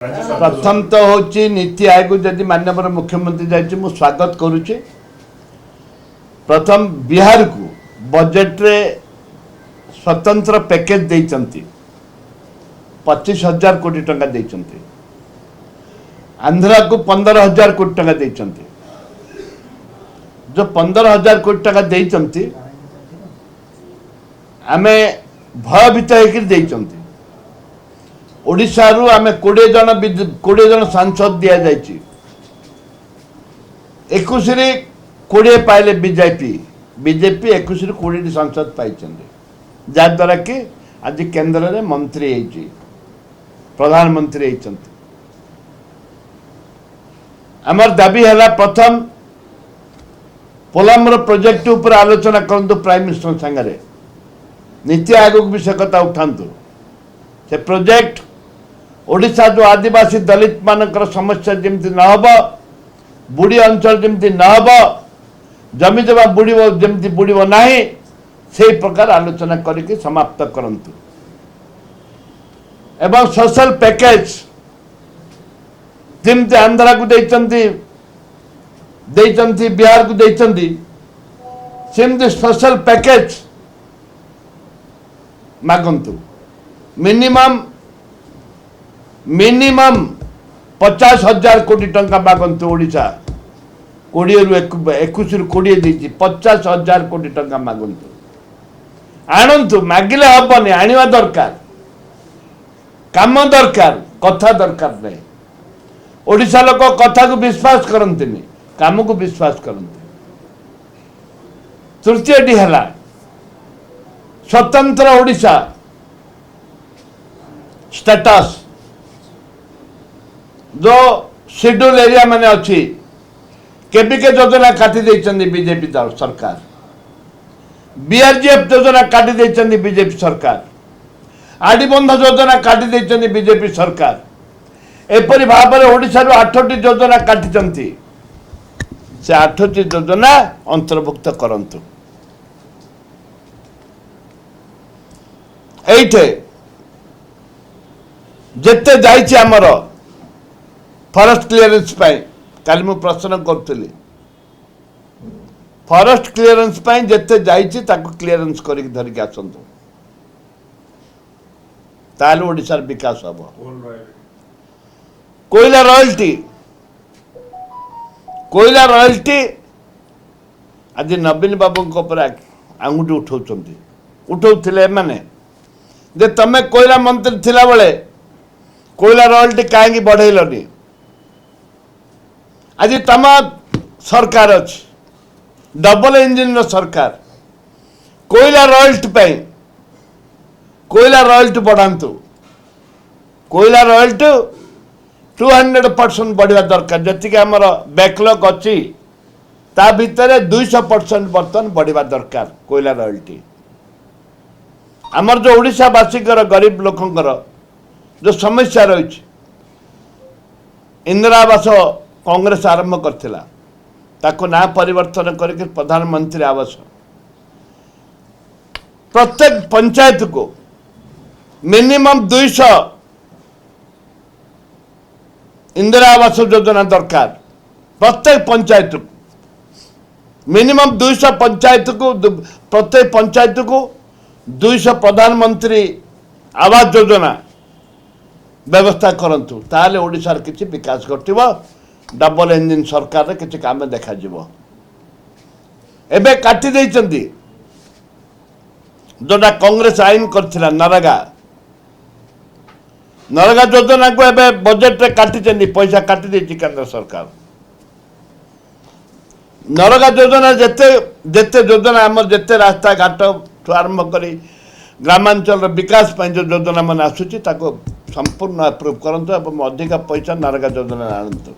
प्रथम तो हूँ नीति आयोग जदि माननीय मुख्यमंत्री जाइए स्वागत करुच्ची। प्रथम बिहार को बजेट रे स्वतंत्र पैकेज देइचंती 25,000 कोटी टंका देइचंती। आंध्रा को 15,000 कोटी टंका देइचंती। जो 15,000 कोटी टंका देइचंती आमे भयभीत होकर देइचंती। ओडिशा रु आमे 20 जन सांसद दिया जाइए। 21 रे 20 पाइले बीजेपी 21 रे 20 सांसद पाई जहाद्वारा कि आज केंद्र में मंत्री प्रधानमंत्री आमर दाबी है प्रथम पोलामर प्रोजेक्ट ऊपर आलोचना करंतु प्राइम मिनिस्टर संगे नीति आयोग विषय कथा उठातु से प्रोजेक्ट ओडिशा जो आदिवासी दलित मानकर समस्या जमती न हब बुढ़ी अंचल जमती न हब जमी जमा बुड़ जमती बुड़ ना से प्रकार आलोचना करके समाप्त करंतु एवं सोशल पैकेज जमती आंध्रा को देइचंती बिहार को देइचंती सेमती सोशल पैकेज मागंतु मिनिमम 50,000 कोटी टंका मागंतु। ओडिशा 20 रु 21 रु 20 देती 50,000 कोटी टंका मागंतु आणंतु मागिले हबनी आनिवा दरकार काम दरकार कथा दरकार नहीं। ओडिशा लोक कथा को विश्वास करंतिनी काम को विश्वास करंती। तृतीयटी है स्वतंत्र ओडिशा स्टेटस जो शेड्यूल एरिया माने अच्छी केबीके योजना काटी देइचंदी बीजेपी सरकार। बीआरजीएफ योजना काटी देइचंदी बीजेपी सरकार। आडिबंध योजना काटी देइचंदी बीजेपी सरकार। एपरि भाव में ओडिशा रु 8टी योजना काटिचंती से 8टी योजना अंतर्भुक्त करंतु। एइठे जेते जाइछि हमर फॉरेस्ट क्लियरेंस पाई काली मु प्रश्न करथली फॉरेस्ट क्लियरेंस पाई जेते जाइछि ताको क्लियरेंस करिक धरिक आसंतु ताले ओडिसार विकास हबो। कोयला रॉयल्टी आज नवीन बाबू आंगुठी उठाउथिले माने जे तमे कोयला मंत्री थिला बेले कोयला रॉयल्टी काहेकि बढ़ेलनी। आज तम सरकार अच्छी डबल इंजिन सरकार कोयला रॉयल्टी बढ़ातु। कोयला रॉयल्टी 200% बढ़िया दरकार जी आमर बैकलॉग अच्छी ता भितर 200% बर्तन बढ़िया दरकार कोयला रॉयल्टी। आमर जो ओडिशावासी गरीब लोकंकर जो समस्या रही इंदिरा आवास कांग्रेस आरंभ करथिला ताको ना परिवर्तन करके प्रधानमंत्री आवास प्रत्येक पंचायत को मिनिमम 200 इंदिरा आवास योजना दरकार। प्रत्येक पंचायत को मिनिमम 200 पंचायत को प्रत्येक पंचायत को 200 प्रधानमंत्री आवास योजना व्यवस्था करंतु ताले ओडिशार किछि विकास घटिबो। डबल इंजिन सरकार रे किछि काम देखा जिवो। एबे काटी देइचंदी जोटा कांग्रेस आईन करथिला नरेगा योजना को एबे बजेट रे काटिचंदी पैसा काटी देछि केंद्र सरकार। नरेगा योजना जेते योजना हमर जेते रास्ता घाट आरंभ करी ग्रामांचल विकास जो योजना मन आसुची ताको संपूर्ण अप्रूव करंतु एवं अधिक पैसा नरेगा योजना आनंतु।